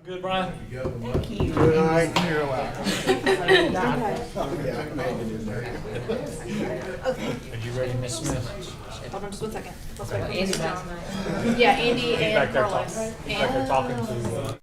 Good, Brian? Thank you. Good night. You're allowed. Are you ready, Miss Smith? Hold on just 1 second. Let's wait for Andy Mr. last John. night. Yeah, Andy He's back and there Carlos. talking, he's back there talking to,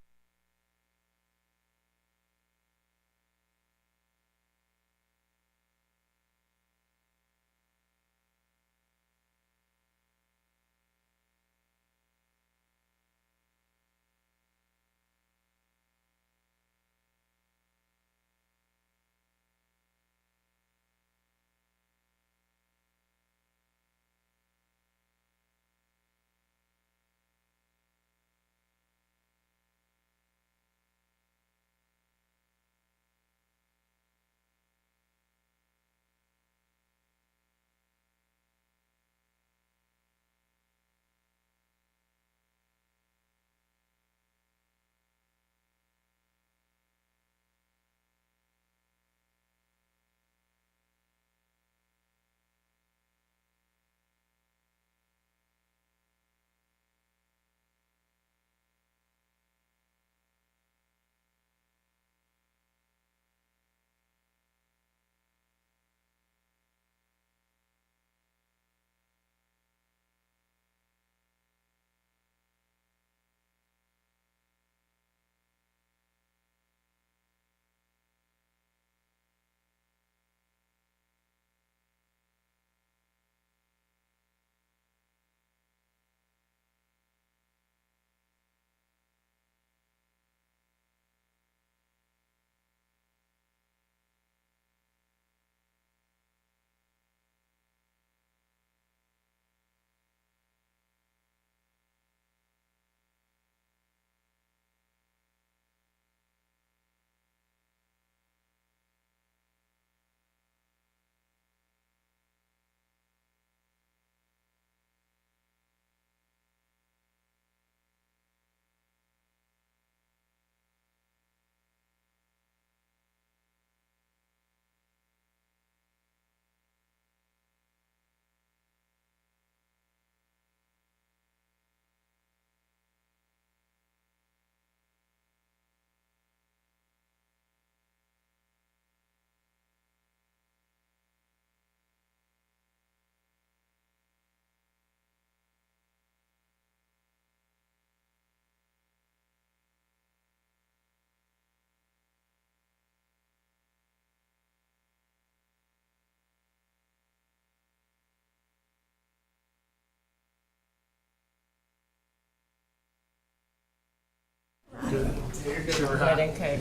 Okay.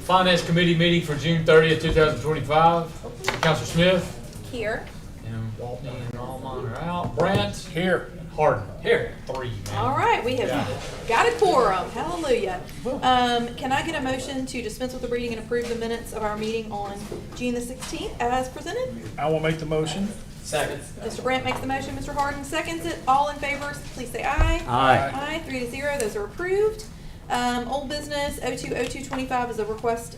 Finance Committee meeting for June 30th, 2025. Counselor Smith Here. and Waltney and Almond are out. Brant? Here. Harden? Here. 3, man. All right, we have got a quorum. Hallelujah. Can I get a motion to dispense with the reading and approve the minutes of our meeting on June the 16th as presented? I will make the motion. Second. Mr. Brandt makes the motion, Mr. Harden seconds it. All in favor, please say aye. Aye. Aye, 3-0, those are approved. Old business, 020225 is a request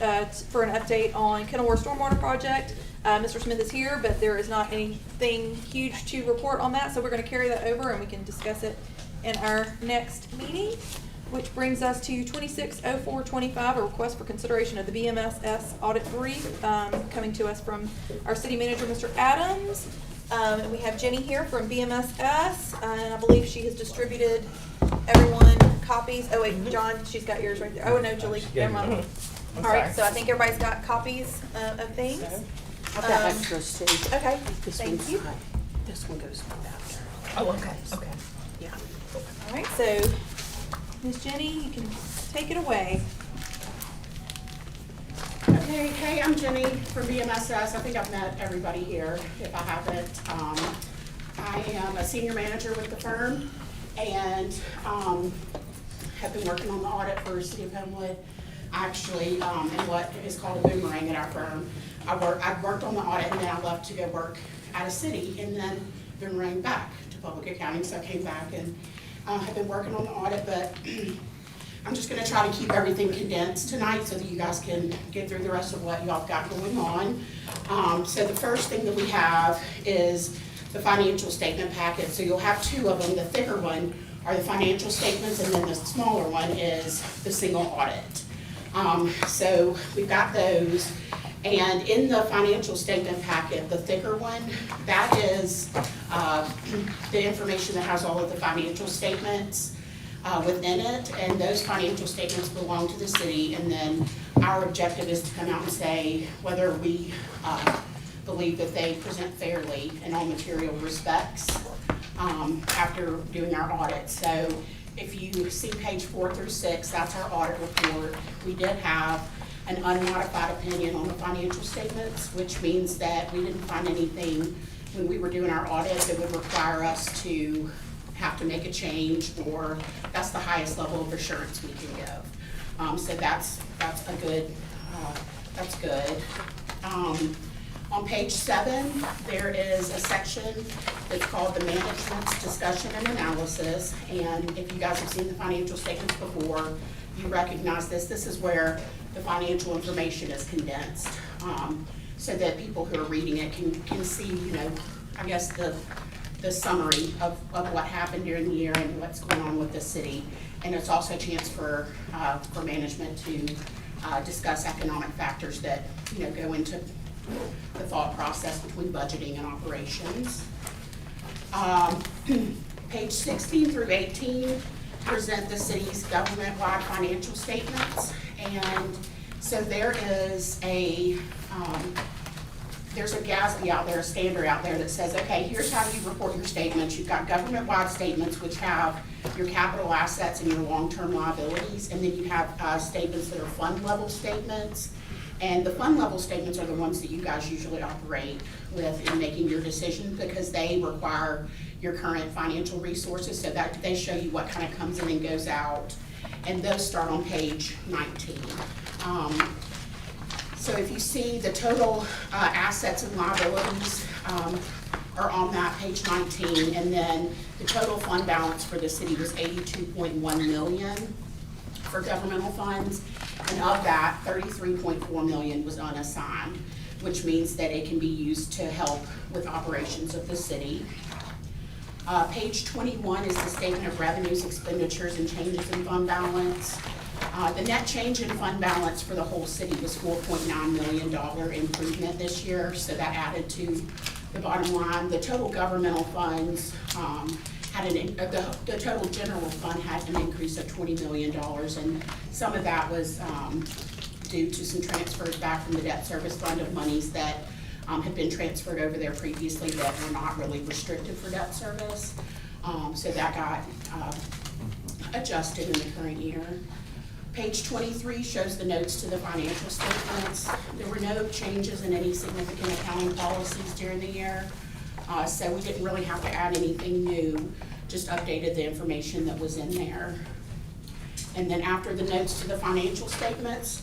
for an update on Kenilworth Stormwater Project. Mr. Smith is here, but there is not anything huge to report on that, so we're gonna carry that over and we can discuss it in our next meeting. Which brings us to 260425, a request for consideration of the BMSS Audit 3, coming to us from our city manager, Mr. Adams. And we have Jenny here from BMSS, and I believe she has distributed everyone copies. Oh wait, John, she's got yours right there. Oh no, Julie, never mind. All right, so I think everybody's got copies of things. I've got extras too. Okay, This thank one's you. fine. This one goes after. Oh, Okay. Yeah. All right, so Ms. Jenny, you can take it away. Okay, hey, I'm Jenny from BMSS. I think I've met everybody here. If I haven't, I am a senior manager with the firm and have been working on the audit for City of Homewood. Actually, in what is called a boomerang at our firm. I've worked on the audit and then I left to go work at a city and then boomerang back to public accounting. So I came back and have been working on the audit, but I'm just gonna try to keep everything condensed tonight so that you guys can get through the rest of what y'all got going on. So the first thing that we have is the financial statement packet. So you'll have two of them. The thicker one are the financial statements, and then the smaller one is the single audit. So we've got those, and in the financial statement packet, the thicker one, that is the information that has all of the financial statements within it, and those financial statements belong to the city, and then our objective is to come out and say whether we believe that they present fairly in all material respects after doing our audit. So if you see page 4 through 6, that's our audit report. We did have an unmodified opinion on the financial statements, which means that we didn't find anything when we were doing our audit that would require us to have to make a change, or that's the highest level of assurance we can give. So that's a good, that's good. On page 7, there is a section that's called the Management's Discussion and Analysis, and if you guys have seen the financial statements before, you recognize this. This is where the financial information is condensed, so that people who are reading it can see, you know, I guess the summary of what happened during the year and what's going on with the city. And it's also a chance for management to discuss economic factors that, you know, go into the thought process between budgeting and operations. Page 16 through 18 present the city's government-wide financial statements. And so there is there's a GASB out there, a standard out there that says, okay, here's how you report your statements. You've got government-wide statements, which have your capital assets and your long-term liabilities, and then you have statements that are fund-level statements. And the fund-level statements are the ones that you guys usually operate with in making your decisions, because they require your current financial resources, so that they show you what kind of comes in and goes out. And those start on page 19. So if you see the total assets and liabilities are on that page 19, and then the total fund balance for the city was $82.1 million for governmental funds, and of that, $33.4 million was unassigned, which means that it can be used to help with operations of the city. Page 21 is the statement of revenues, expenditures, and changes in fund balance. The net change in fund balance for the whole city was $4.9 million improvement this year, so that added to the bottom line. The total governmental funds the total general fund had an increase of $20 million, and some of that was due to some transfers back from the debt service fund of monies that had been transferred over there previously that were not really restricted for debt service. So that got adjusted in the current year. Page 23 shows the notes to the financial statements. There were no changes in any significant accounting policies during the year, so we didn't really have to add anything new, just updated the information that was in there. And then after the notes to the financial statements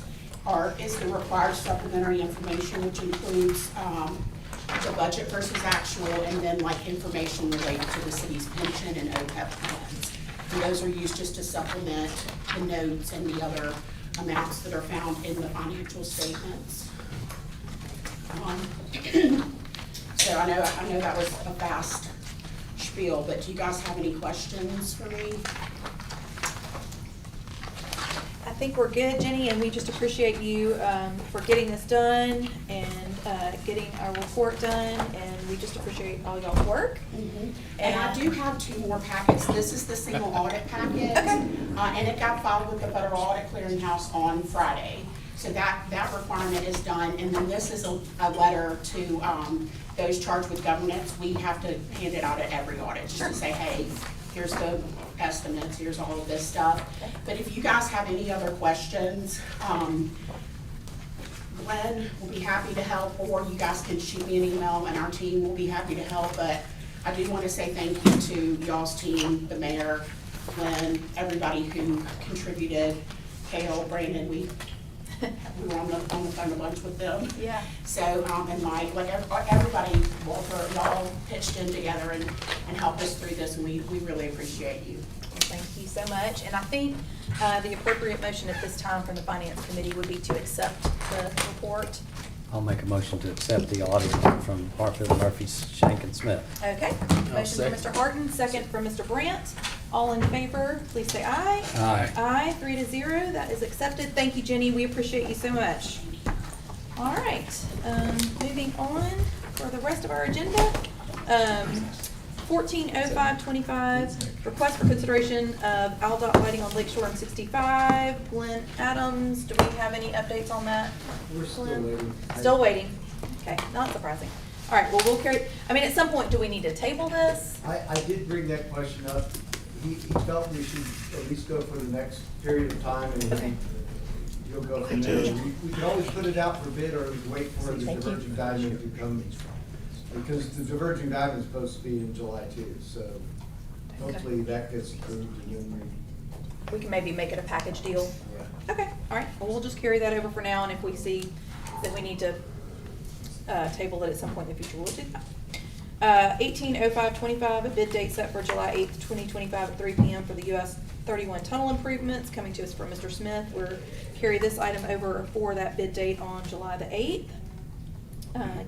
is the required supplementary information, which includes the budget versus actual, and then like information related to the city's pension and OPEB plans. And those are used just to supplement the notes and the other amounts that are found in the financial statements. So I know that was a fast spiel, but do you guys have any questions for me? I think we're good, Jenny, and we just appreciate you for getting this done and getting our report done, and we just appreciate all y'all's work. Mm-hmm. And I do have 2 more packets. This is the single audit packet, and it got filed with the Federal Audit Clearinghouse on Friday. So that requirement is done, and then this is a letter to those charged with governance. We have to hand it out at every audit just to say, hey, here's the estimates, here's all of this stuff. But if you guys have any other questions, Glenn will be happy to help, or you guys can shoot me an email and our team will be happy to help. But I do want to say thank you to y'all's team, the mayor, Glenn, everybody who contributed, Kale, Brandon, we were on the phone a bunch with them. Yeah. So, and Mike, like everybody, Walter, y'all pitched in together and helped us through this, and we really appreciate you. Thank you so much. And I think the appropriate motion at this time from the Finance Committee would be to accept the report. I'll make a motion to accept the audit from Barfield, Murphy, Shank, and Smith. Okay. Motion from second. Mr. Harton, second from Mr. Brandt. All in favor, please say aye. Aye. Aye, 3-0, that is accepted. Thank you, Jenny, we appreciate you so much. All right, moving on for the rest of our agenda. 140525, request for consideration of Aldot lighting on Lakeshore M65. Glenn Adams, do we have any updates on that? We're still Glenn? waiting. Still waiting. Okay, not surprising. All right, well, we'll carry, I mean, at some point, do we need to table this? I did bring that question up. He felt we should at least go for the next period of time, and Okay. then you'll go from there. We can always put it out for bid, or wait for the Thank you. diverging diamond to come, because the diverging diamond is supposed to be in July too, so hopefully that gets approved, and then We can maybe make it a package deal. yeah. Okay, all right, well, we'll just carry that over for now, and if we see that we need to table it at some point in the future, we'll do that. 180525, a bid date set for July 8th, 2025 at 3 PM for the US 31 tunnel improvements, coming to us from Mr. Smith. We'll carry this item over for that bid date on July the 8th.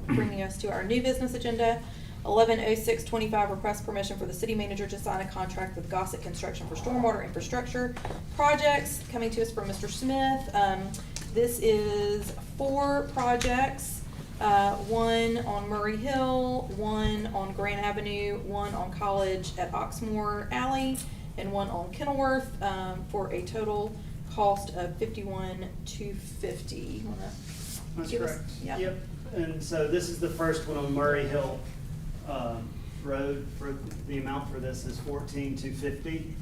Bringing us to our new business agenda. 110625, request permission for the city manager to sign a contract with Gossett Construction for stormwater infrastructure projects, coming to us from Mr. Smith. This is 4 projects, one on Murray Hill, one on Grant Avenue, one on College at Oxmoor Alley, and one on Kenilworth, for a total cost of $51,250. That's Give us- correct. yeah. Yep, and so this is the first one on Murray Hill Road. For the amount for this is $14,250.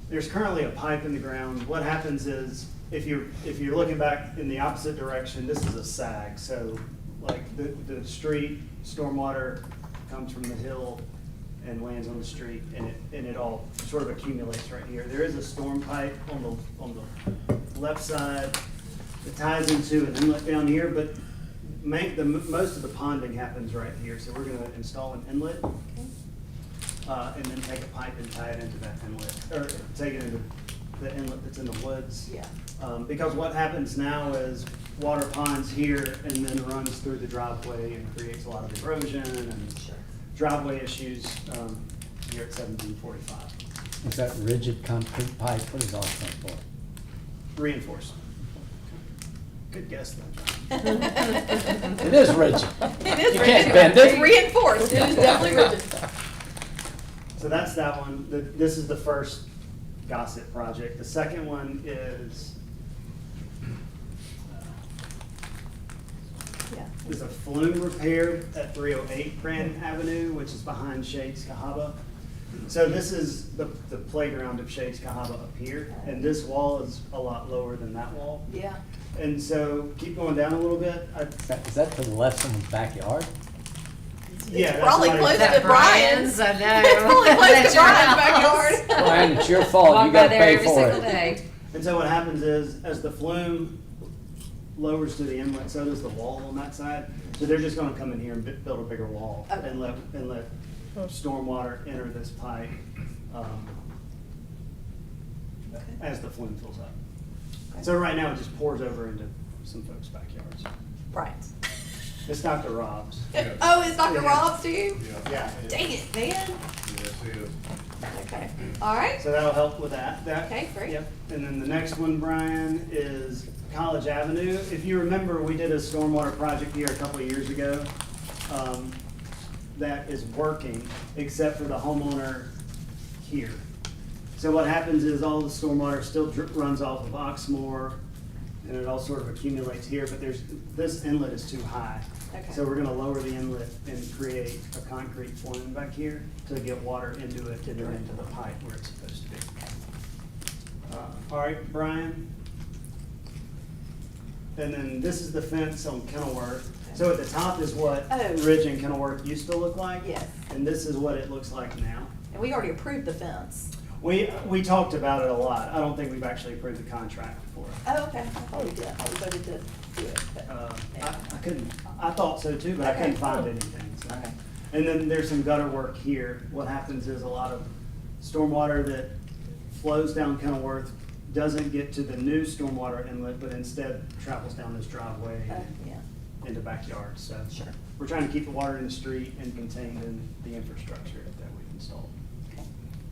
There's currently a pipe in the ground. What happens is, if you're looking back in the opposite direction, this is a sag. So like the street stormwater comes from the hill and lands on the street, and it all sort of accumulates right here. There is a storm pipe on the left side that ties into an inlet down here, but most of the ponding happens right here. So we're gonna install an inlet, and then take a pipe and tie it into that inlet, or take it into the inlet that's in the woods. Yeah. Because what happens now is water ponds here and then runs through the driveway and creates a lot of erosion and driveway issues here at 1745. Is that rigid concrete pipe? What is all that for? Reinforced. Good guess then, John. It is rigid. It is You rigid. can't bend it. It's reinforced, it is definitely rigid. So that's that one. This is the first Gossett project. The second one is Yeah. a flume repair at 308 Grant Avenue, which is behind Shades Cahaba. So this is the playground of Shades Cahaba up here, and this wall is a lot lower than that wall. Yeah. And so keep going down a little bit. Is that to the left of someone's backyard? Yeah, that's Probably what I- close That to Brian's. Brian's, I know. It's probably close That's to your Brian's house. backyard. Brian, it's your fault. You Walk by gotta there pay every for single it. day. And so what happens is, as the flume lowers to the inlet, so does the wall on that side. So they're just gonna come in here and build a bigger wall Okay. and let stormwater enter this pipe, as the flume fills up. Okay. So right now, it just pours over into some folks' backyards. Brian's. It's Dr. Rob's. Oh, it's Dr. Yeah. Rob's too? Yeah. Dang it, man. Okay, all right. So that'll help with that. Okay, great. Yep. And then the next one, Brian, is College Avenue. If you remember, we did a stormwater project here a couple of years ago. That is working, except for the homeowner here. So what happens is all the stormwater still runs off of Oxmoor, and it all sort of accumulates here, but this inlet is too high. Okay. So we're gonna lower the inlet and create a concrete flume back here to get water into it and then into the pipe where it's supposed to be. All right, Brian. And then this is the fence on Kenilworth. So at the top is what Oh. Ridge and Kenilworth used to look like. Yes. And this is what it looks like now. And we already approved the fence. We talked about it a lot. I don't think we've actually approved the contract for it. Oh, okay, I thought we did, I thought we voted to do it, but. I thought so too, but I couldn't Okay. find anything. So. Okay. And then there's some gutter work here. What happens is a lot of stormwater that flows down Kenilworth doesn't get to the new stormwater inlet, but instead travels down this driveway Yeah, into backyards. So Sure. we're trying to keep the water in the street and contained in the infrastructure that we've installed. okay.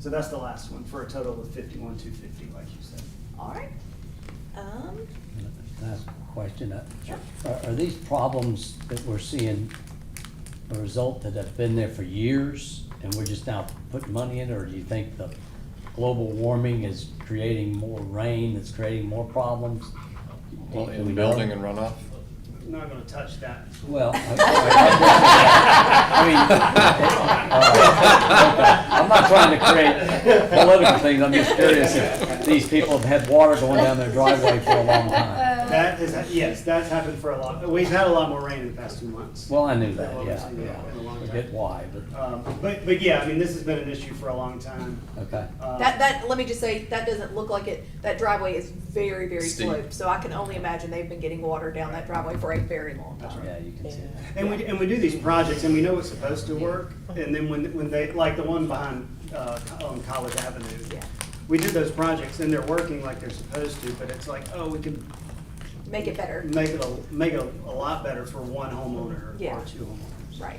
So that's the last one, for a total of 51,250, like you said. All right. Can I ask a question? Sure. Are these problems that we're seeing a result that have been there for years and we're just now putting money in, or do you think the global warming is creating more rain, that's creating more problems? Well, Do we in know? building and runoff? I'm not gonna touch that. Well, I mean, I'm not trying to create political things, I'm just curious if these people have had water going down their driveway for a long time. That is, yes, that's happened for a lot, we've had a lot more rain in the past 2 months. Well, I knew that, Than what we've yeah, seen in a long I time. get why, but, But yeah, I mean, this has been an issue for a long time. okay. Let me just say, that doesn't look like it, that driveway is very, very Steep. sloped, so I can only imagine they've been getting water down that driveway for a very long time. Yeah, you can see that. And we do these projects, and we know it's supposed to work, and then when they, like the one behind, on College Avenue. Yeah. We did those projects, and they're working like they're supposed to, but it's like, oh, we can Make it better. make it a lot better for one homeowner Yeah. or two homeowners. Right.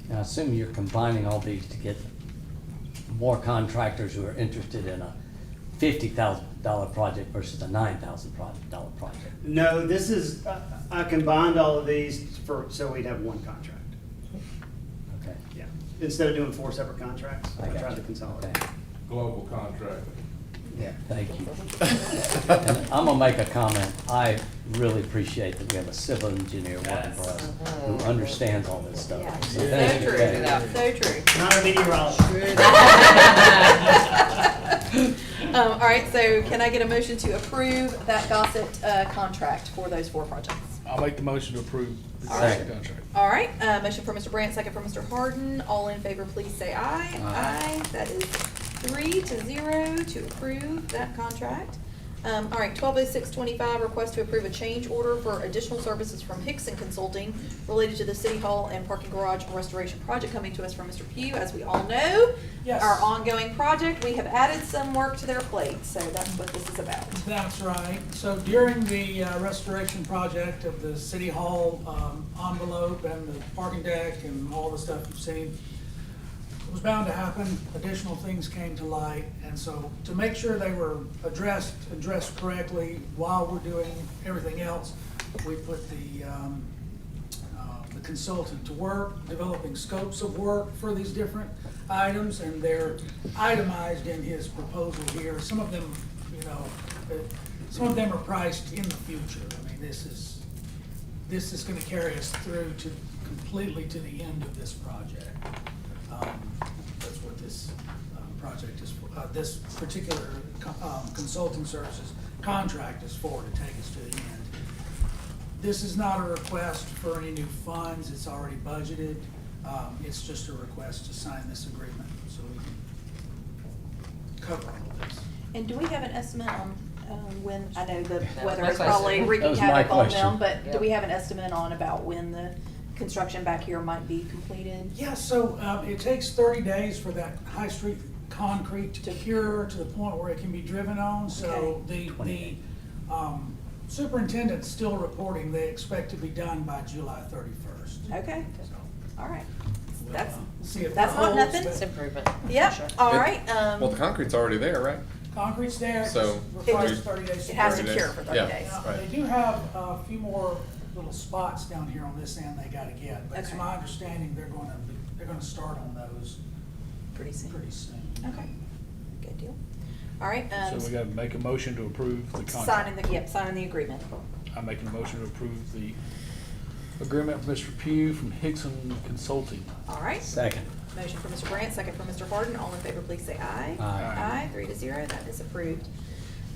Now, I assume you're combining all these to get more contractors who are interested in a $50,000 project versus a $9,000 project. No, this is, I combined all of these so we'd have one contract. Okay. Yeah, instead of doing 4 separate contracts, I got tried you. to consolidate. Okay. Global contract. Yeah, thank you. And I'm gonna make a comment. I really appreciate that we have a civil engineer working for us who understands all this stuff. Yeah. So So thank you. true, Okay. so true. Not a meteorologist. All right, so can I get a motion to approve that Gossett contract for those 4 projects? I'll make the motion to approve the Second. contract. All right, motion for Mr. Brandt, second for Mr. Harden. All in favor, please say aye. Aye. That is 3-0 to approve that contract. All right, 120625, request to approve a change order for additional services from Hickson Consulting related to the City Hall and Parking Garage Restoration Project, coming to us from Mr. Pugh. As we all know, Yes. our ongoing project, we have added some work to their plate, so that's what this is about. That's right. So during the restoration project of the City Hall envelope and the parking deck and all the stuff you've seen, it was bound to happen. Additional things came to light. And so to make sure they were addressed correctly while we're doing everything else, we put the consultant to work, developing scopes of work for these different items, and they're itemized in his proposal here. Some of them, some of them are priced in the future. I mean, this is gonna carry us through to completely to the end of this project. That's what this project is for. This particular consulting services contract is for, to take us to the end. This is not a request for any new funds, it's already budgeted. It's just a request to sign this agreement so we can cover all of this. And do we have an estimate on when, I know the weather my is probably question. wreaking That was my havoc on question. them, but do Yep. we have an estimate on about when the construction back here might be completed? Yeah, so it takes 30 days for that high street concrete to cure to the point where it can be driven on. So the superintendent's still reporting they expect to be done by July 31st. Okay, So all right. we'll, That's, see if that's that not holds, nothing. but It's improvement. Yep, Sure. all It- right. Well, the concrete's already there, right? Concrete's there, it So- just requires just- 30 days. it has to 30 cure days. for 30 Yeah. days. Now, Right. they do have a few more little spots down here on this end they gotta get, but it's Okay. my understanding they're gonna start on those Pretty soon. pretty soon. Okay, good deal. All right, So we gotta make a motion to approve the contract. signing the agreement. I'm making a motion to approve the agreement with Mr. Pugh from Hickson Consulting. All right, Second. motion for Mr. Brandt, second for Mr. Harden. All in favor, please say aye. Aye. 3-0, that is approved.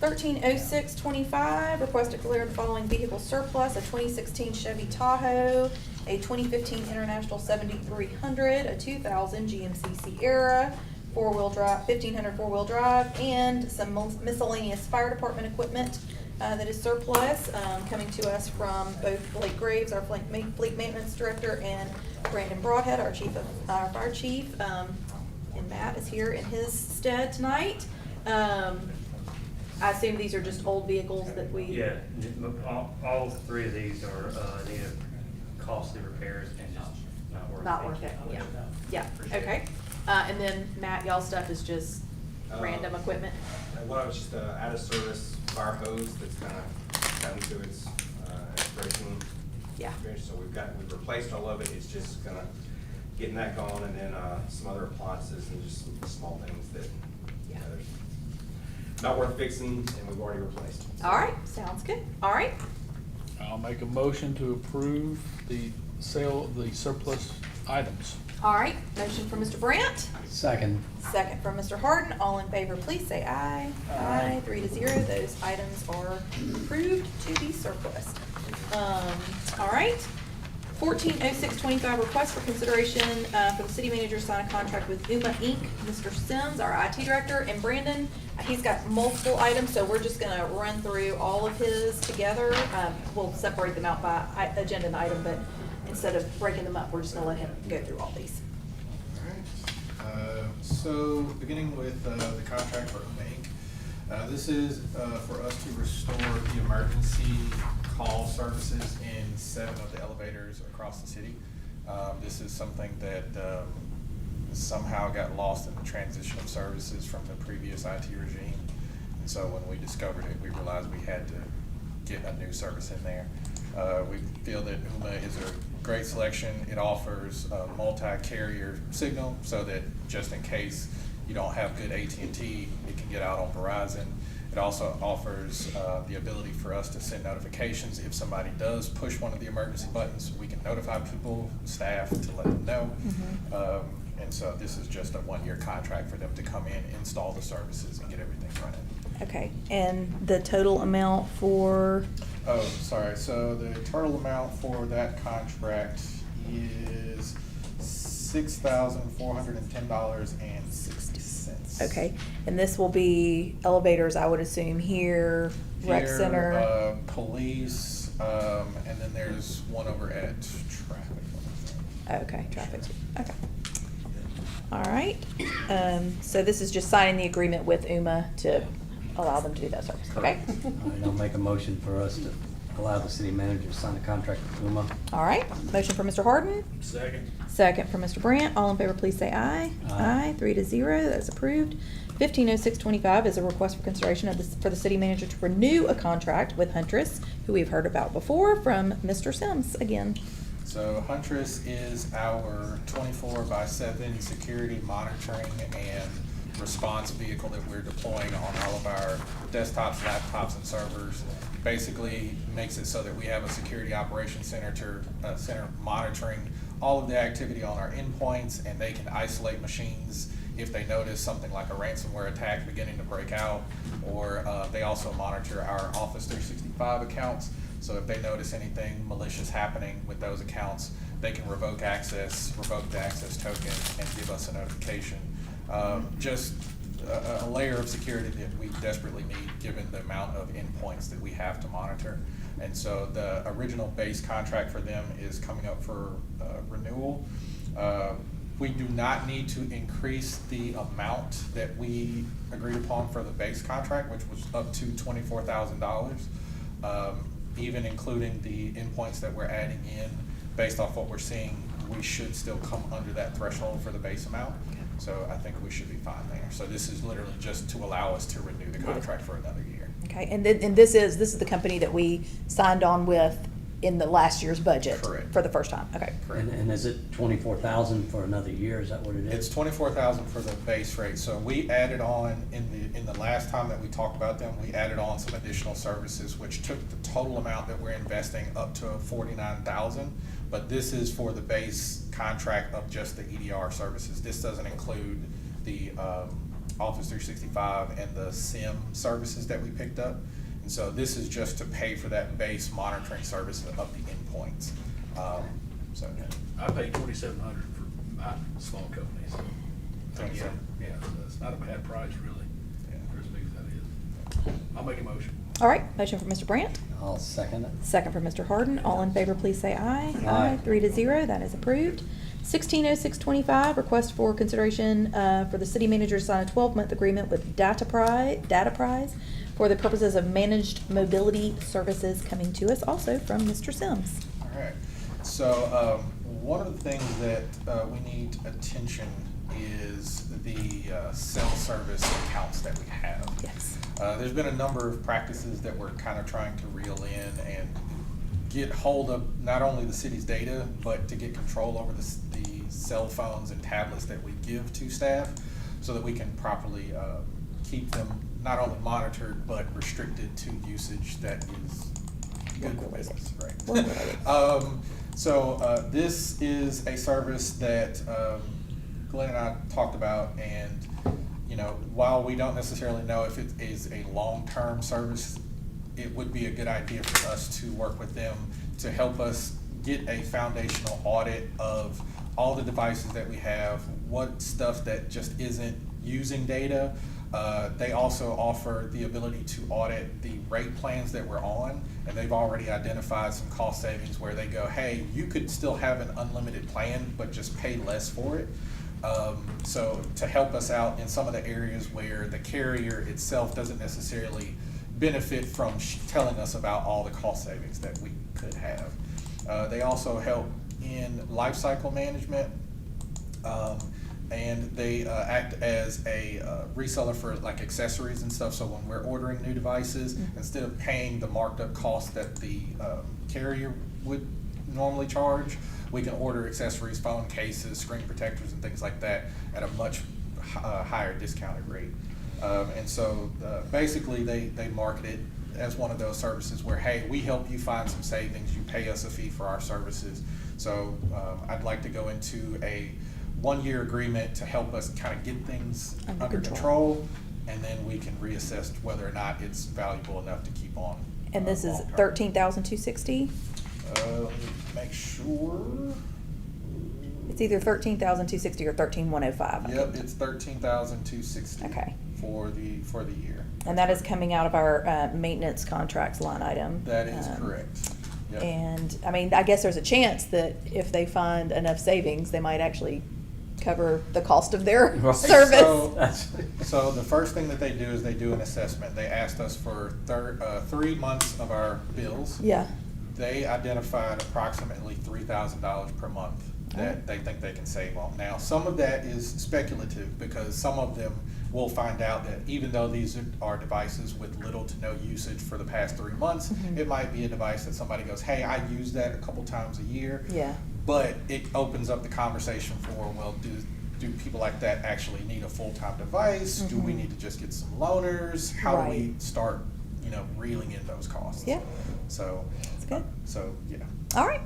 130625, request to declare the following vehicle surplus: a 2016 Chevy Tahoe, a 2015 International 7300, a 2000 GMC Sierra, 1500 four-wheel drive, and some miscellaneous fire department equipment that is surplus, coming to us from both Blake Graves, our fleet maintenance director, and Brandon Broadhead, our fire chief. And Matt is here in his stead tonight. I assume these are just old vehicles that we. Yeah, all 3 of these are, need costly repairs and just not worth it. Not worth it, yeah, yeah, okay. And then Matt, y'all stuff is just random equipment? Well, it's just a out of service fire hose that's kind of gotten to its expiration. Yeah. So we've replaced all of it. It's just kind of getting that gone, and then some other appliances and just some small things that there's not worth fixing, and we've already replaced. All right, sounds good. All right. I'll make a motion to approve the sale of the surplus items. All right, motion from Mr. Brandt, Second. second from Mr. Harden. All in favor, please say aye. Aye. 3-0. Those items are approved to be surplus. All right. 140625, request for consideration for the city manager to sign a contract with UMA Inc. Mr. Sims, our IT director, and Brandon, he's got multiple items, so we're just gonna run through all of his together. We'll separate them out by agenda and item, but instead of breaking them up, we're just gonna let him go through all these. So beginning with the contract for UMA Inc. This is for us to restore the emergency call services in 7 of the elevators across the city. This is something that somehow got lost in the transition of services from the previous IT regime. And so when we discovered it, we realized we had to get a new service in there. We feel that UMA is a great selection. It offers a multi-carrier signal so that just in case you don't have good AT&T, it can get out on Verizon. It also offers the ability for us to send notifications. If somebody does push one of the emergency buttons, we can notify people, staff, to let them know. And so this is just a 1-year contract for them to come in, install the services, and get everything running. Okay, and the total amount for? Oh, sorry. So the total amount for that contract is $6,410.60. Okay, and this will be elevators, I would assume, here, rec Here, center? Police, and then there's one over at traffic. Okay, traffic, okay. All right, so this is just signing the agreement with UMA to allow them to do that service, okay? All right, I'll make a motion for us to allow the city manager to sign a contract with UMA. All right, motion for Mr. Harden, Second. second for Mr. Brandt. All in favor, please say aye. Aye. 3-0, that's approved. 150625 is a request for consideration of for the city manager to renew a contract with Huntress, who we've heard about before, from Mr. Sims again. So Huntress is our 24/7 security monitoring and response vehicle that we're deploying on all of our desktops, laptops, and servers. Basically makes it so that we have a security operations center monitoring all of the activity on our endpoints, and they can isolate machines if they notice something like a ransomware attack beginning to break out, or they also monitor our Office 365 accounts. So if they notice anything malicious happening with those accounts, they can revoke the access token and give us a notification. Just a layer of security that we desperately need given the amount of endpoints that we have to monitor. And so the original base contract for them is coming up for renewal. We do not need to increase the amount that we agreed upon for the base contract, which was up to $24,000. Even including the endpoints that we're adding in, based off what we're seeing, we should still come under that threshold for the base amount. So I think we should be fine there. So this is literally just to allow us to renew the contract for another year. Okay, and this is the company that we signed on with in the last year's budget? Correct. For the first time, okay. Correct. And is it 24,000 for another year? Is that what it is? It's 24,000 for the base rate. So we added on in the last time that we talked about them, we added on some additional services, which took the total amount that we're investing up to 49,000. But this is for the base contract of just the EDR services. This doesn't include the Office 365 and the SIM services that we picked up. And so this is just to pay for that base monitoring service of the endpoints. So I paid $2,700 for my small company, so. Yeah, so it's not a bad price, really, for as big as that is. I'll make a motion. All right, motion for Mr. Brandt, I'll second it. second for Mr. Harden. All in favor, please say aye. Aye. 3-0, that is approved. 160625, request for consideration for the city manager to sign a 12-month agreement with Data Prize for the purposes of managed mobility services, coming to us also from Mr. Sims. all right. So one of the things that we need attention is the cell service accounts that we have. Yes. There's been a number of practices that we're kind of trying to reel in and get hold of not only the city's data, but to get control over the cell phones and tablets that we give to staff so that we can properly keep them not only monitored, but restricted to usage that is good for business, right? So this is a service that Glenn and I talked about, and you know, while we don't necessarily know if it is a long-term service, it would be a good idea for us to work with them to help us get a foundational audit of all the devices that we have, what stuff that just isn't using data. They also offer the ability to audit the rate plans that we're on, and they've already identified some cost savings where they go, hey, you could still have an unlimited plan, but just pay less for it. So to help us out in some of the areas where the carrier itself doesn't necessarily benefit from telling us about all the cost savings that we could have. They also help in lifecycle management, and they act as a reseller for like accessories and stuff. So when we're ordering new devices, instead of paying the marked up cost that the carrier would normally charge, we can order accessories, phone cases, screen protectors, and things like that at a much higher discounted rate. And so basically they market it as one of those services where, hey, we help you find some savings, you pay us a fee for our services. So I'd like to go into a 1-year agreement to help us kind of get things under control, and then we can reassess whether or not it's valuable enough to keep on. And this is long-term. $13,260? Let me make sure. It's either $13,260 or $13,105. Yep, it's $13,260. Okay. For the year. And that is coming out of our maintenance contracts line item. That is correct. Yep. And, I mean, I guess there's a chance that if they find enough savings, they might actually cover the cost of their service. So the first thing that they do is they do an assessment. They asked us for 3 months of our bills. Yeah. They identified approximately $3,000 per month that they think they can save on. Now, some of that is speculative because some of them will find out that even though these are devices with little to no usage for the past 3 months, it might be a device that somebody goes, hey, I use that a couple times a year. Yeah. But it opens up the conversation for, well, do people like that actually need a full-time device? Do we need to just get some loaners? How do we start, reeling in those costs? Yeah. So, that's good. Yeah. All right.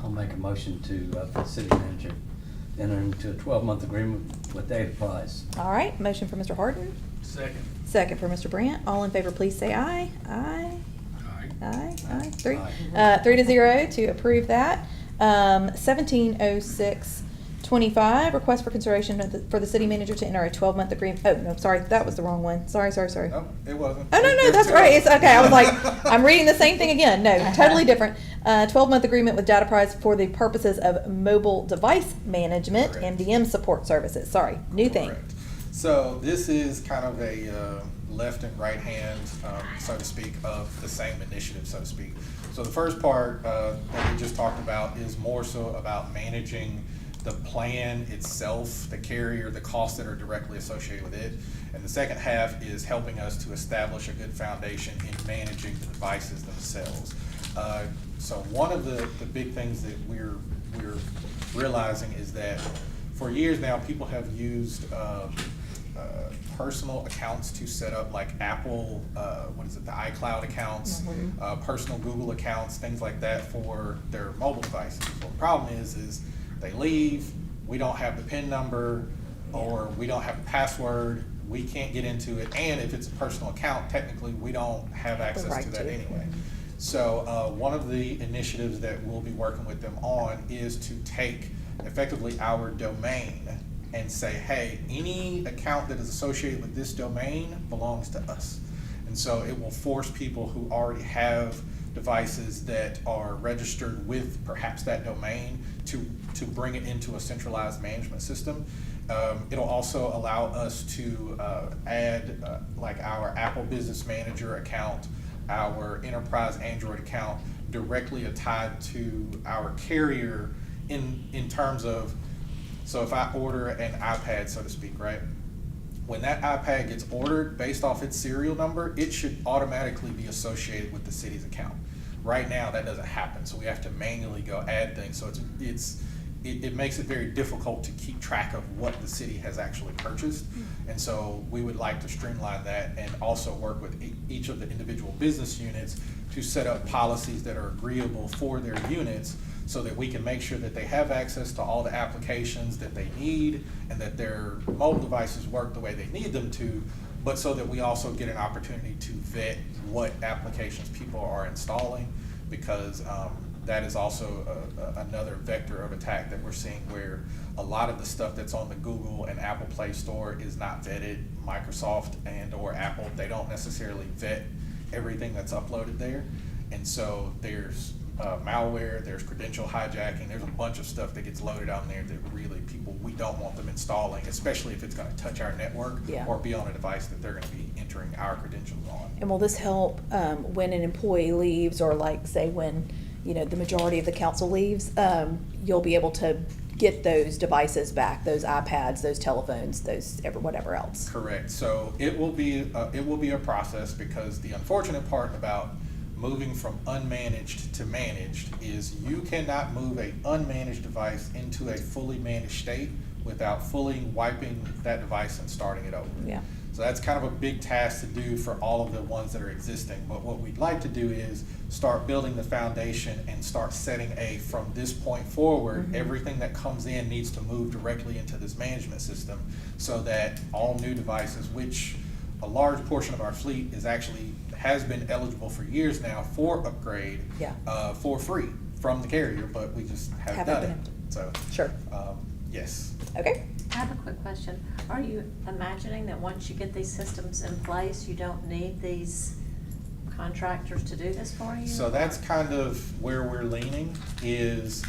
I'll make a motion to, for the city manager, enter into a 12-month agreement with Data Price. All right. Motion for Mr. Harden. Second. Second for Mr. Brandt. All in favor, please say aye. Aye. Aye. Aye. 3. Aye. 3-0 to approve that. 170625, request for consideration for the city manager to enter a 12-month agreement. Oh, no, sorry, that was the wrong one. Sorry. No, it wasn't. Oh, no, that's right. It's okay. I was like, I'm reading the same thing again. No, totally different. 12-month agreement with Data Price for the purposes of mobile device management, Correct. MDM support services. Sorry, new thing. Correct. So this is kind of a left and right hand, so to speak, of the same initiative, so to speak. So the first part that we just talked about is more so about managing the plan itself, the carrier, the costs that are directly associated with it. And the second half is helping us to establish a good foundation in managing the devices themselves. So one of the big things that we're realizing is that for years now, people have used personal accounts to set up like Apple, the iCloud accounts, personal Google accounts, things like that for their mobile devices. Well, the problem is they leave, we don't have the PIN number, or we don't have the password, we can't get into it, and if it's a personal account, technically we don't have access to that anyway. So one of the initiatives that we'll be working with them on is to take effectively our domain and say, hey, any account that is associated with this domain belongs to us. And so it will force people who already have devices that are registered with perhaps that domain to bring it into a centralized management system. It'll also allow us to add like our Apple Business Manager account, our Enterprise Android account directly tied to our carrier in terms of, so if I order an iPad, so to speak, right? when that iPad gets ordered, based off its serial number, it should automatically be associated with the city's account. Right now, that doesn't happen, so we have to manually go add things, so it makes it very difficult to keep track of what the city has actually purchased. And so we would like to streamline that and also work with each of the individual business units to set up policies that are agreeable for their units, so that we can make sure that they have access to all the applications that they need and that their mobile devices work the way they need them to, but so that we also get an opportunity to vet what applications people are installing, because that is also another vector of attack that we're seeing, where a lot of the stuff that's on the Google and Apple Play Store is not vetted. Microsoft and or Apple, they don't necessarily vet everything that's uploaded there. And so there's malware, there's credential hijacking, there's a bunch of stuff that gets loaded on there that really we don't want them installing, especially if it's gonna touch our network or be on a device that they're gonna be entering our credentials on. And will this help when an employee leaves, or like say when, you know, the majority of the council leaves, you'll be able to get those devices back, those iPads, those telephones, those whatever else? Correct. So it will be a process, because the unfortunate part about moving from unmanaged to managed is you cannot move a unmanaged device into a fully managed state without fully wiping that device and starting it over. Yeah. So that's kind of a big task to do for all of the ones that are existing. But what we'd like to do is start building the foundation and start setting from this point forward, everything that comes in needs to move directly into this management system, so that all new devices, which a large portion of our fleet has been eligible for years now for upgrade for free from the carrier, but we just haven't done it. So sure. Yes. Okay. I have a quick question. Are you imagining that once you get these systems in place, you don't need these contractors to do this for you? So that's kind of where we're leaning is,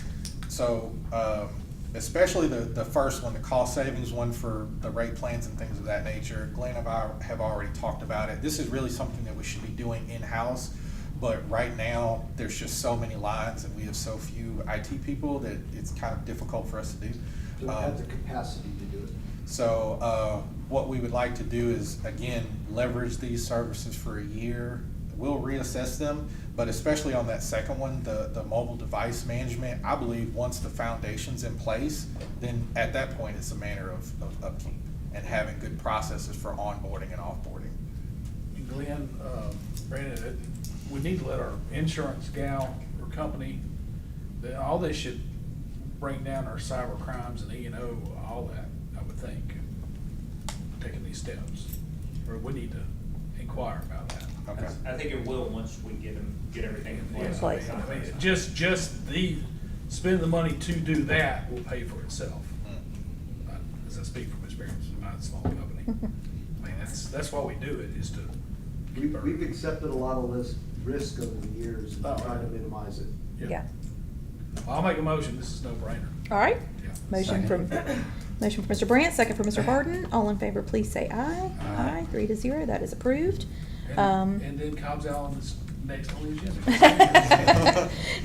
so especially the first one, the cost savings one for the rate plans and things of that nature. Glenn and I have already talked about it. This is really something that we should be doing in-house, but right now there's just so many lines and we have so few IT people that it's kind of difficult for us to do. Don't have the capacity to do it. So what we would like to do is, again, leverage these services for a year. We'll reassess them, but especially on that second one, the mobile device management, I believe once the foundation's in place, then at that point it's a matter of upkeep and having good processes for onboarding and offboarding. Glenn, Brandon, we need to let our insurance gal or company, all this should bring down our cyber crimes and E&O, all that, I would think, taking these steps. Or we need to inquire about that. Okay. I think it will once we get everything in place. I mean, just spend the money to do that will pay for itself. As I speak from experience in my small company. I mean, that's why we do it, is to keep our. We've accepted a lot of this risk over the years and trying to minimize it. Yeah. I'll make a motion, this is no brainer. All right. Yeah. Motion from Mr. Brandt, second from Mr. Harden. All in favor, please say aye. Aye. 3-0, that is approved. And then Cobb's Allen is next on the agenda.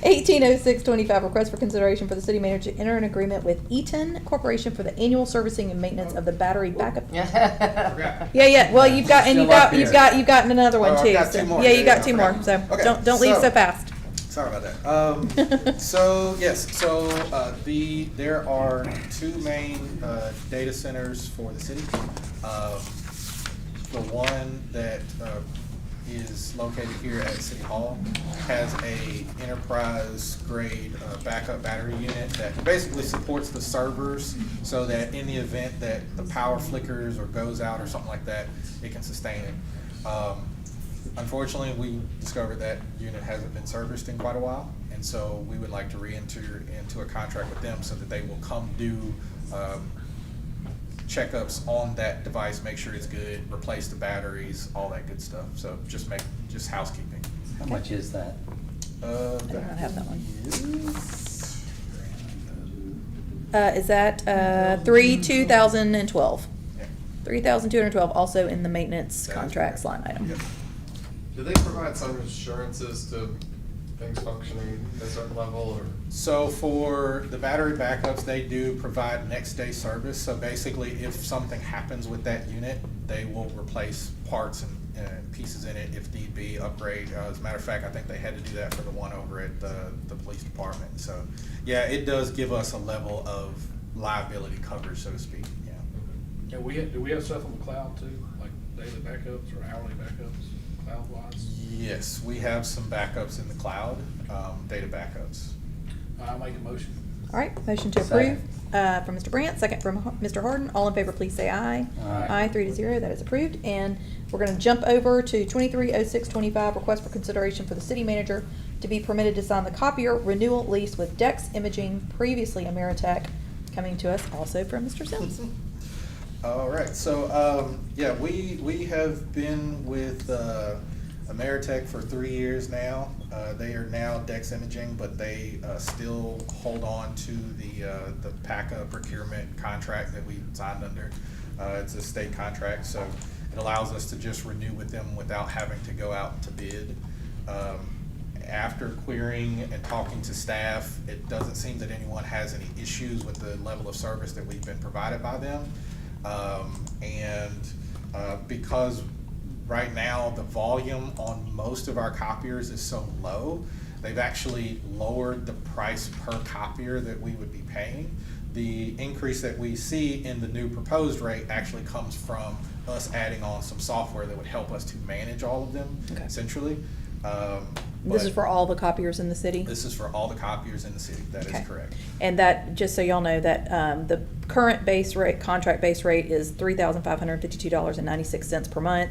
180625, request for consideration for the city manager to enter an agreement with Eaton Corporation for the annual servicing and maintenance of the battery backup. Yeah. Well, you've got another one Oh, I've too. got So, two more. yeah, you got Yeah, two okay. more. So Okay, don't leave so fast. Sorry about that. So yes, there are two main data centers for the city. The one that is located here at City Hall has a enterprise grade backup battery unit that basically supports the servers, so that in the event that the power flickers or goes out or something like that, it can sustain it. Unfortunately, we discovered that unit hasn't been serviced in quite a while, and so we would like to re-enter into a contract with them so that they will come do checkups on that device, make sure it's good, replace the batteries, all that good stuff. So just housekeeping. How much is that? I do not have that one. Is Is that 2012? Yeah. 3,212, also in the maintenance That is contracts correct. line item. Do they provide some assurances to things functioning at a certain level, or? So for the battery backups, they do provide next day service. So basically, if something happens with that unit, they will replace parts and pieces in it if need be, upgrade. As a matter of fact, I think they had to do that for the one over at the police department. So yeah, it does give us a level of liability coverage, so to speak, yeah. Yeah, do we have stuff on the cloud too, like daily backups or hourly backups, cloud wise? Yes, we have some backups in the cloud, data backups. I'll make a motion. All right, motion to approve from Mr. Brandt, second from Mr. Harden. All in favor, please say aye. Aye. 3-0, that is approved. And we're gonna jump over to 230625, request for consideration for the city manager to be permitted to sign the copier renewal lease with Dex Imaging, previously Ameritech, coming to us also from Mr. Sims. All right, so, yeah, we have been with Ameritech for 3 years now. They are now Dex Imaging, but they still hold on to the PACA procurement contract that we signed under. It's a state contract, so it allows us to just renew with them without having to go out to bid. After querying and talking to staff, it doesn't seem that anyone has any issues with the level of service that we've been provided by them. Because right now the volume on most of our copiers is so low, they've actually lowered the price per copier that we would be paying. The increase that we see in the new proposed rate actually comes from us adding on some software that would help us to manage all of them centrally. This is for all the copiers in the city? This is for all the copiers in the city, that is correct. And that, just so y'all know, that the current base rate, contract base rate is $3,552.96 per month,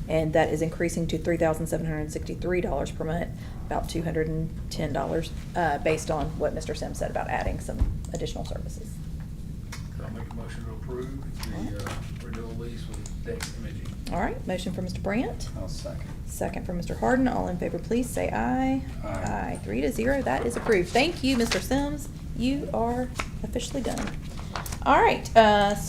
and that is increasing to $3,763 per month, about $210, based on what Mr. Sims said about adding some additional services. I'll make a motion to approve the renewal lease with Dex Imaging. All right, motion for Mr. Brandt. I'll second. Second from Mr. Harden. All in favor, please say aye. Aye. 3-0, that is approved. Thank you, Mr. Sims. You are officially done. All right,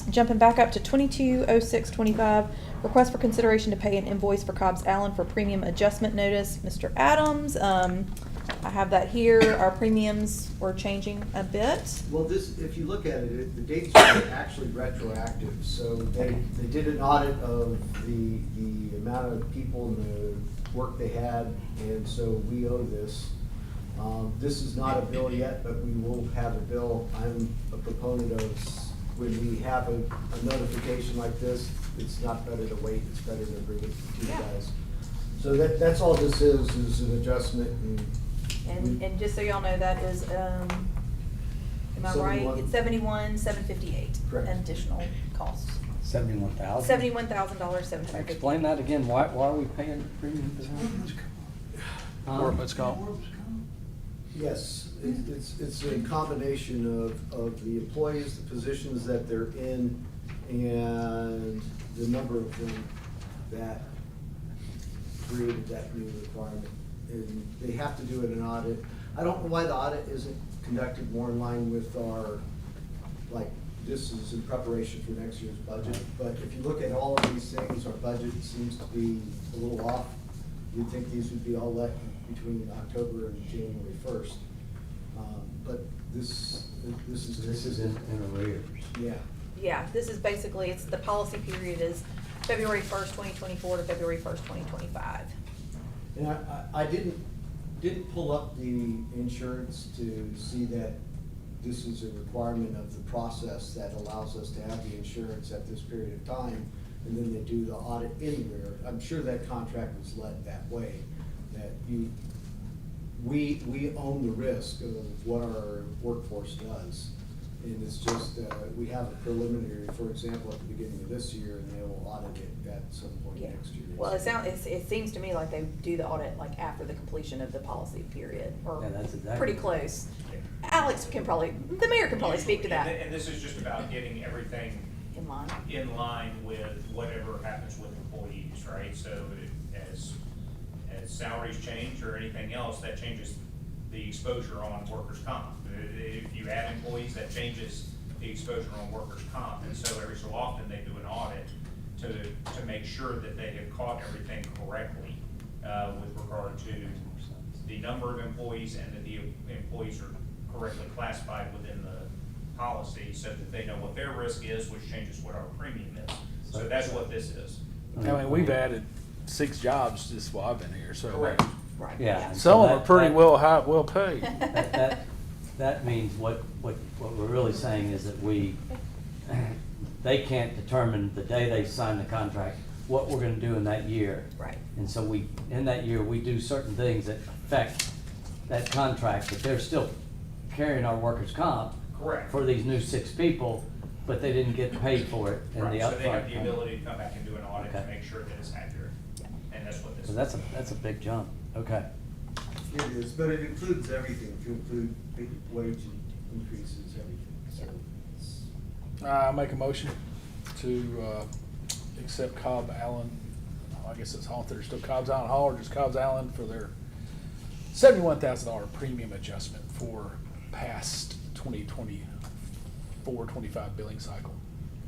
jumping back up to 220625, request for consideration to pay an invoice for Cobb's Allen for premium adjustment notice. Mr. Adams, I have that here. Our premiums were changing a bit. Well, this, if you look at it, the dates are actually retroactive, so they did an audit of the amount of people and the work they had, and so we owe this. This is not a bill yet, but we will have a bill. I'm a proponent of, when we have a notification like this, it's not better to wait, it's better to bring it to you guys. So that's all this is an adjustment. And just so y'all know, that is, am I right? 71. It's $71,758. Correct. Additional costs. $71,000? $71,750. Explain that again. Why are we paying premium for that? Workman's comp. Yes, it's a combination of the employees, the positions that they're in, and the number of them that created that new requirement. And they have to do it in audit. I don't know why the audit isn't conducted more in line with our, like, this is in preparation for next year's budget. But if you look at all of these things, our budget seems to be a little off. You'd think these would be all let between October and January 1st. But this is in arrears. Yeah. Yeah, this is basically, it's, the policy period is February 1st, 2024 to February 1st, 2025. And I didn't pull up the insurance to see that this is a requirement of the process that allows us to have the insurance at this period of time, and then they do the audit anywhere. I'm sure that contract was led that way, that we own the risk of what our workforce does. And it's just, we have a preliminary, for example, at the beginning of this year, and they will audit it at some point next year. Well, it seems to me like they do the audit like after the completion of the policy period, or Yeah, that's exactly pretty close. Alex can probably, the mayor can probably speak to that. And this is just about getting everything In line. in line with whatever happens with employees, right? So as salaries change or anything else, that changes the exposure on workers' comp. If you add employees, that changes the exposure on workers' comp. And so every so often they do an audit to make sure that they have caught everything correctly with regard to the number of employees and that the employees are correctly classified within the policy so that they know what their risk is, which changes what our premium is. So that's what this is. I mean, we've added 6 jobs just while I've been here, so. Correct. Right. Yeah. and Some so of them are that- pretty that- well paid. That means what we're really saying is that they can't determine the day they sign the contract, what we're gonna do in that year. Right. And so in that year, we do certain things that affect that contract, but they're still carrying our workers' comp. Correct. For these new 6 people, but they didn't get paid for it in the Right, upfront. so they have the ability to come back and do an audit to Okay. make sure that it's accurate. And that's what this So is. that's a big jump, okay. It is, but it includes everything, to include wage increases, everything, so. it's- I make a motion to accept Cobb Allen, I guess it's Hawthorne, still Cobb's Allen Hall, or just Cobb's Allen for their $71,000 premium adjustment for past 2024-25 billing cycle.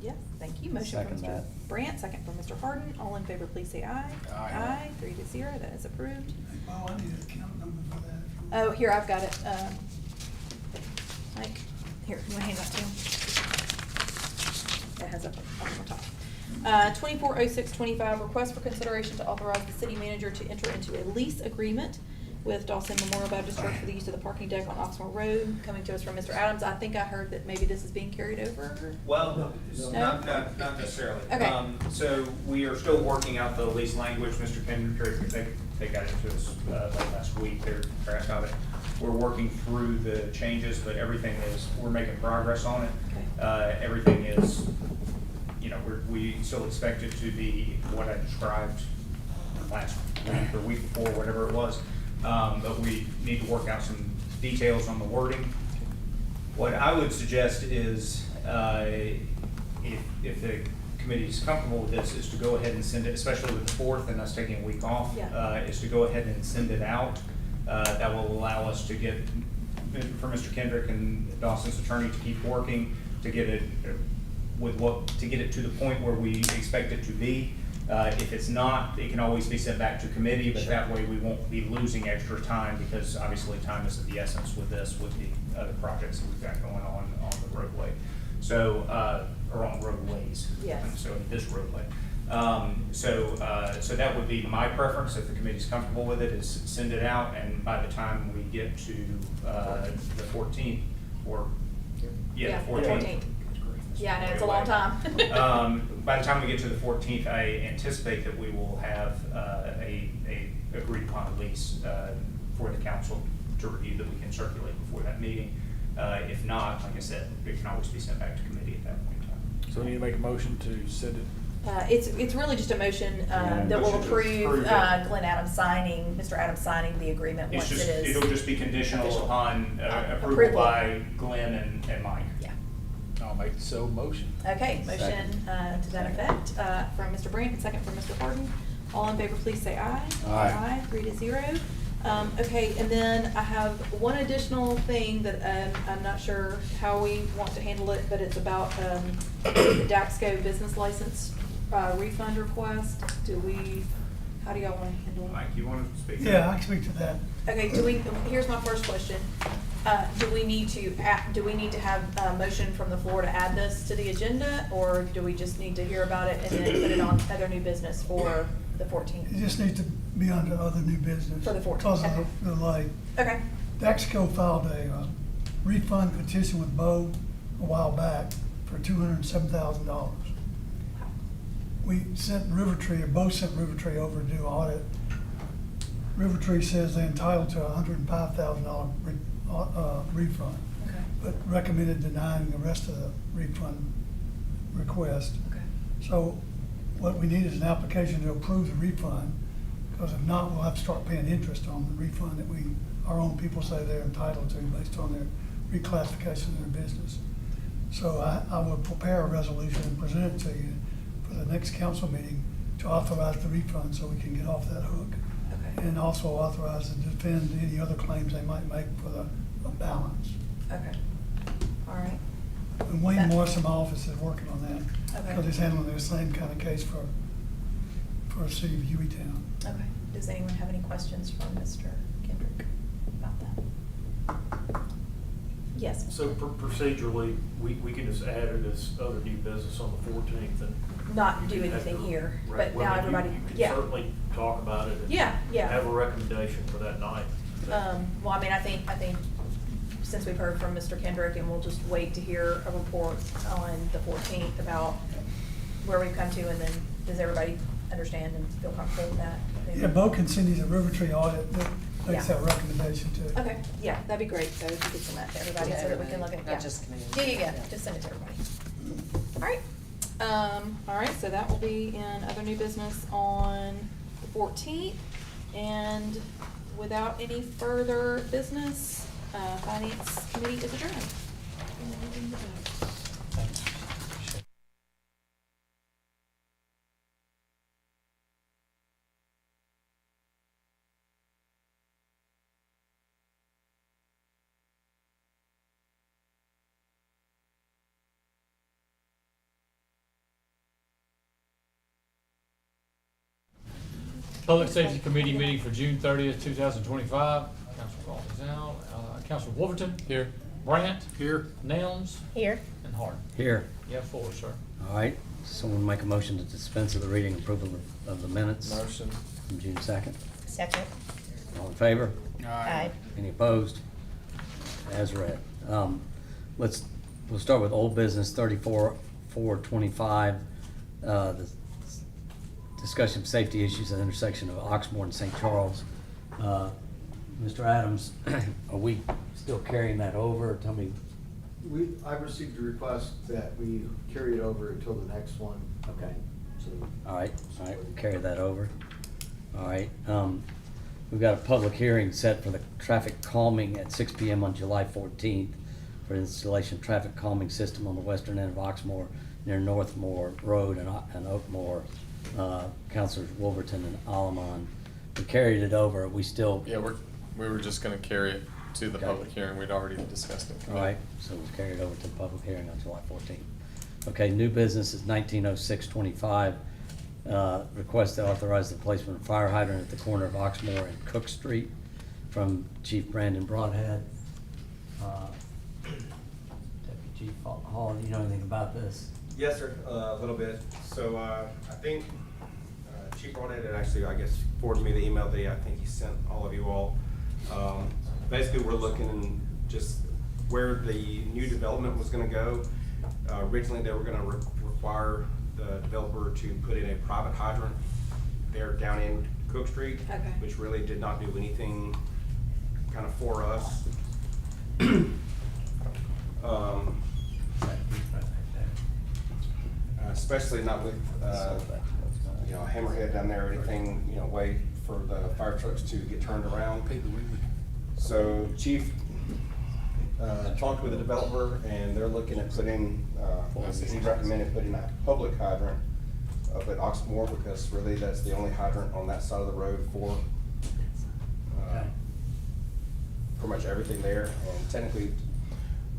Yes, thank you. Motion from Second Mr. that. Brandt, second from Mr. Harden. All in favor, please say aye. Aye. 3-0, that is approved. Oh, I need an account number for that. Oh, here, I've got it. Mike, here, you wanna hand that to him? It has up on the top. 240625, request for consideration to authorize the city manager to enter into a lease agreement with Dawson Memorial Baptist Church for the use of the parking deck on Oxmoor Road, coming to us from Mr. Adams. I think I heard that maybe this is being carried over. Well, No? not necessarily. Okay. So we are still working out the lease language. Mr. Kendrick, they got into us late last week, they're tracked of it. We're working through the changes, but everything is, we're making progress on it. Okay. Everything is, we still expect it to be what I described last week or week before, whatever it was. But we need to work out some details on the wording. What I would suggest is, if the committee's comfortable with this, is to go ahead and send it, especially with the 4th and us taking a week off, Yeah. is to go ahead and send it out. That will allow us to get, for Mr. Kendrick and Dawson's attorney to keep working, to get it to get it to the point where we expect it to be. If it's not, it can always be sent back to committee, but that way we won't be losing extra time, because obviously time is of the essence with this, with the other projects that we've got going on the roadway. So, or on roadways. Yes. So this roadway. So that would be my preference, if the committee's comfortable with it, is send it out, and by the time we get to the 14th, or, yeah, the 14th. Yeah, I know, it's a long time. By the time we get to the 14th, I anticipate that we will have a agreed upon lease for the council to review, that we can circulate before that meeting. If not, like I said, it can always be sent back to committee at that point in time. So we need to make a motion to send it. It's really just a motion that will Motion to approve approve it. Glenn Adams signing, Mr. Adams signing the agreement It's once just, it is. it'll just be conditional official. upon Approval. approval by Glenn and Mike. Yeah. I'll make so motion. Okay, motion to that effect from Mr. Brandt, and second from Mr. Harden. All in favor, please say aye. Aye. 3-0. Okay, and then I have one additional thing that I'm not sure how we want to handle it, but it's about the Daxco business license refund request. How do y'all want to handle it? Mike, you want to speak? Yeah, I can speak to that. Okay, here's my first question. Do we need to have a motion from the floor to add this to the agenda, or do we just need to hear about it and then put it on other new business for the 14th? It just needs to be under other new business. For the 14th, Because okay. of the delay. Okay, Daxco filed a refund petition with Bo a while back for $207,000. We sent Rivertree, or Bo sent Rivertree over to do audit. Rivertree says they're entitled to a $105,000 refund, okay, but recommended denying the rest of the refund request. okay. So what we need is an application to approve the refund, because if not, we'll have to start paying interest on the refund that our own people say they're entitled to based on their reclassification of their business. So I will prepare a resolution and present it to you for the next council meeting to authorize the refund so we can get off that hook. Okay. And also authorize to defend any other claims they might make for the balance. Okay, all right. And Wayne Morrison, my office, is working on that. Okay. Because he's handling the same kind of case for the city of Hueytown. Okay, does anyone have any questions from Mr. Kendrick? Yes. So procedurally, we can just add it as other new business on the 14th and. Not do you can have anything your- here, right, but well, now you- everybody, You can yeah. certainly talk about it. And Yeah, yeah. Have a recommendation for that night. Well, I mean, I think since we've heard from Mr. Kendrick, and we'll just wait to hear a report on the 14th about where we've come to, and then does everybody understand and feel comfortable with that? Yeah, Bo can send you the River Tree audit that makes Yeah. that recommendation too. Okay, yeah, that'd be great, so if you could send that to everybody so that we can look at it. Not Yeah. just committee. Yeah, just send it to everybody. All right, so that will be in other new business on the 14th, and without any further business, Finance Committee is adjourned. Public Safety Committee meeting for June 30th, 2025. Councilor Ball is out. Councilor Wolverton? Here. Brandt? Here. Nelms? Here. And Hart. Here. You have four, sir. All right, someone make a motion to dispense with the reading and approval of the minutes Motion. from June 2nd. Second. All in favor? Aye. Any opposed? As read. We'll start with old business 34-425, the discussion of safety issues at the intersection of Oxmoor and St. Charles. Mr. Adams, are we still carrying that over? Tell me. I've received a request that we carry it over until the next one. Okay. So All right, we'll carry that over. All right, we've got a public hearing set for the traffic calming at 6 PM on July 14th for installation of traffic calming system on the western end of Oxmoor near Northmore Road and Oakmore. Councilors Wolverton and Alaman. We carried it over, we still. Yeah, we were just gonna carry it to the Okay. public hearing. We'd already discussed it. All right, so we'll carry it over to the public hearing on July 14th. Okay, new business is 190625. Request to authorize the placement of fire hydrant at the corner of Oxmoor and Cook Street from Chief Brandon Broadhead. Deputy Chief Hall, do you know anything about this? Yes, sir, a little bit. So, I think Chief Broadhead had actually, I guess, forwarded me the email that I think he sent all of you all. Basically, we're looking just where the new development was gonna go. Originally, they were gonna require the developer to put in a private hydrant there down in Cook Street, Okay. which really did not do anything kind of for us. Especially not with, you know, a hammerhead down there or anything, you know, wait for the fire trucks to get turned around. So Chief talked with the developer, and they're looking at putting, he recommended putting a public hydrant up at Oxmoor, because really that's the only hydrant on that side of the road for pretty much everything there. And technically,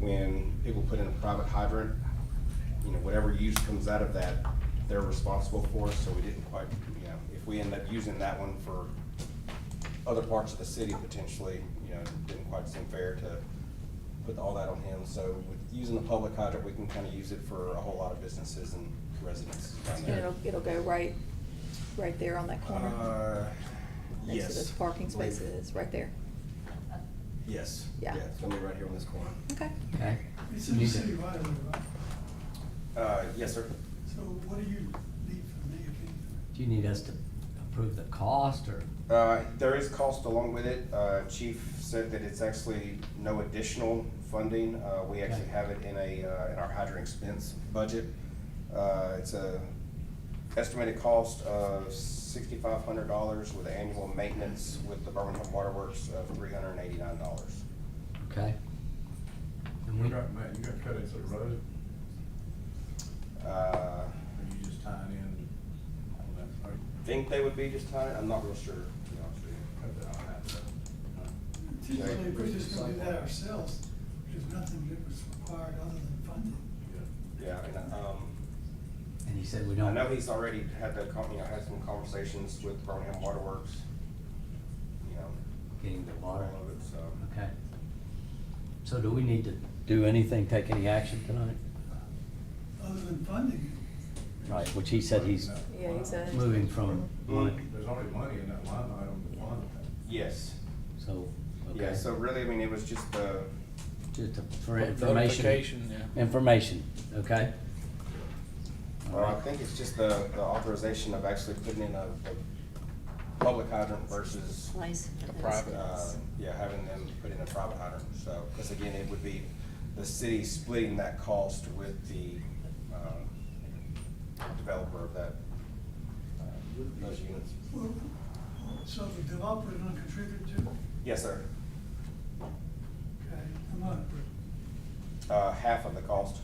when people put in a private hydrant, you know, whatever use comes out of that, they're responsible for. So we didn't quite, you know, if we end up using that one for other parts of the city potentially, you know, it didn't quite seem fair to put all that on him. So with using the public hydrant, we can kind of use it for a whole lot of businesses and residents down And there. it'll go right there on that corner. Next to those Yes. parking spaces, right there. Yes. Yeah. It's gonna be right here on this corner. Okay. Okay. It's in the city right away, right? Yes, sir. So what do you need from me again? Do you need us to approve the cost, or? There is cost along with it. Chief said that it's actually no additional funding. We actually have it in in our hydrant expense budget. It's a estimated cost of $6,500 with annual maintenance with the Birmingham Waterworks of $389. Okay. And we, You got cut into the road, or you just tying in on that? Think they would be just tying, I'm not real sure, to be honest with you. I'll have to- Typically, if we're just gonna do that ourselves, there's nothing that was required other than funding. Yeah, and he said we I don't. know he's already had had some conversations with Birmingham Waterworks, you know. Getting the water. all of it, so. Okay. So do we need to do anything, take any action tonight? Other than funding Right, which he said he's Yeah, he said. moving from one, There's already money in that line item to fund it. Yes. so, okay. Yeah, so really, I mean, it was just Just for information. Notification, yeah. Information, okay? All well, I right. think it's just the authorization of actually putting in a public hydrant versus, Place. A private. yeah, having them put in a private hydrant. So, because again, it would be the city splitting that cost with the developer of that, those units. So the developer is gonna contribute to, Yes, sir. okay, how much? Half of the cost.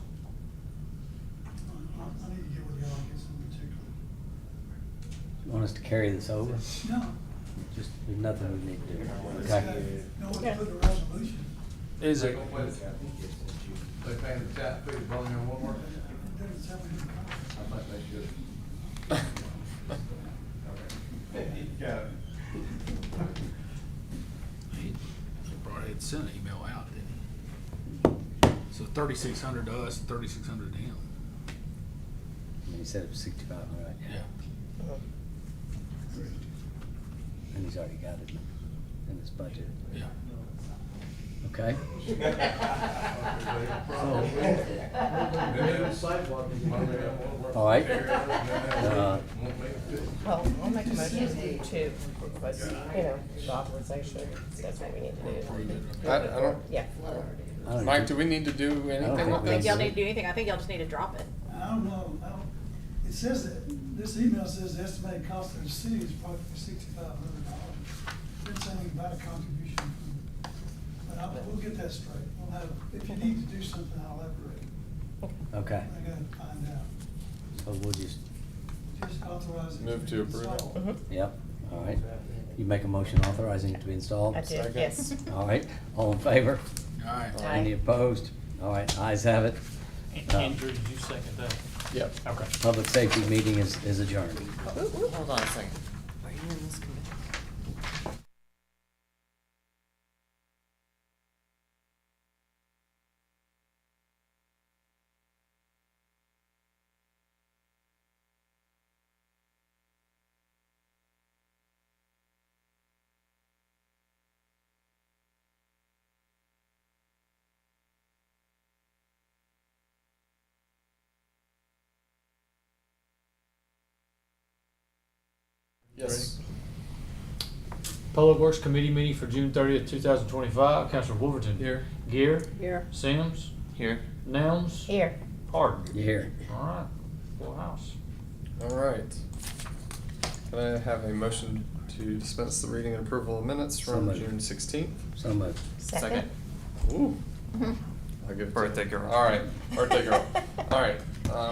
I need to get with y'all, get some particular. You want us to carry this over? No. Just, there's nothing we need to do, It's okay? got- No one put a resolution. Is it? They paying the tap fee, running on one more? It doesn't tell me who comes. I think they should. Got it. He probably had sent an email out, didn't he? So 3,600 to us, 3,600 to him. And he said it was 6,500, yeah. And he's already got it in his budget, Yeah. okay? All right. Well, I'll make a motion to request, the authorization. That's what we need to do. I don't, Yeah. I don't Mike, think- do we need to do think anything I with don't think this? y'all need to do anything. I think y'all just need to drop it. I don't know, it says that, this email says the estimated cost of the city is approximately $6,500. Didn't say anything about a contribution from, but we'll get that straight. We'll have, if you need to do something, I'll elaborate. Okay, I gotta find out. so we'll just, Authorize it. Move to approve it. installed. yep, all right. You make a motion authorizing it to be installed? I did, yes. All right, all in favor? All right. Aye. Any opposed? All right, ayes have it. Andrew, did you second that? Yep. Okay. Public safety meeting is adjourned. Hold on a second. Are you in this committee? Yes. Public Works Committee meeting for June 30th, 2025. Counselor Wolverton. Here. Gear. Here. Sims. Here. Nelms. Here. Pardon. You hear? All right. Full house. All right. Can I have a motion to dispense the reading and approval of minutes So from moved. June 16th? So moved. Second. Ooh. I'll give it to you. Girl. All right, birthday girl. All right,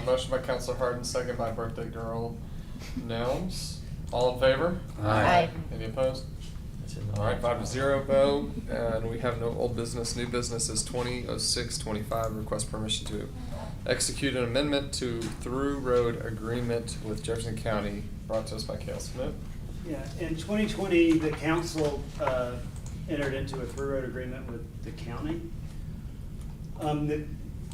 motion by Counselor Harden, second by birthday girl Nelms. All in favor? Aye. Any opposed? That's in the All right, 5-0 vote, and we have no old business. New business is 2006-25, request permission to execute an amendment to through road agreement with Jefferson County, brought to us by Cale Smith. Yeah, in 2020, the council entered into a through road agreement with the county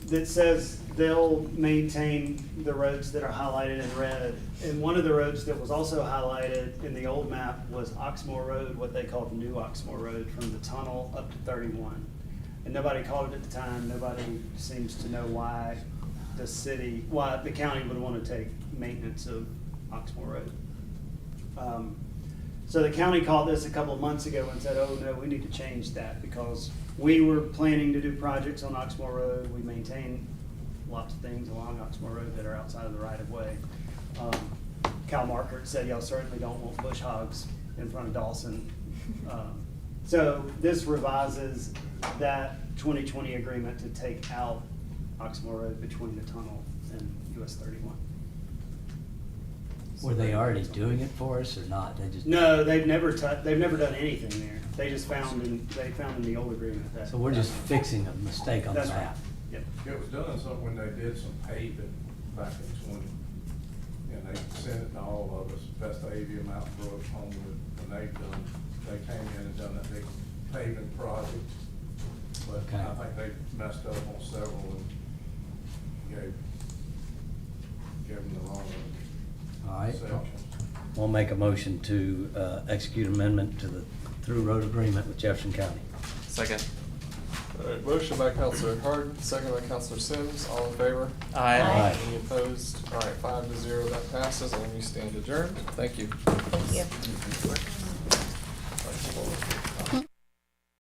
that says they'll maintain the roads that are highlighted in red. And one of the roads that was also highlighted in the old map was Oxmoor Road, what they called New Oxmoor Road, from the tunnel up to 31. And nobody called it at the time. Nobody seems to know why the county would want to take maintenance of Oxmoor Road. So the county called this a couple of months ago and said, oh, no, we need to change that because we were planning to do projects on Oxmoor Road. We maintain lots of things along Oxmoor Road that are outside of the right of way. Cal Markert said, y'all certainly don't want bush hogs in front of Dawson. So this revises that 2020 agreement to take out Oxmoor Road between the tunnel and US 31. Were they already doing it for us or not? They just. No, they've never done anything there. They just found in the old agreement that. So we're just fixing a mistake on the That's right. map. Yep. It was done something when they did some paving back in 20. And they sent it to all of us, Vestavia, Mount Brook, Homewood, when they came in and done that big paving project. but Okay. I think they messed up on several and gave them the wrong All right. section. We'll make a motion to execute amendment to the through road agreement with Jefferson County. Second. All right, motion by Counselor Harden, second by Counselor Sims, all in favor? Aye. Any opposed? All right, 5-0, that passes, and we stand adjourned. Thank you. Thank you.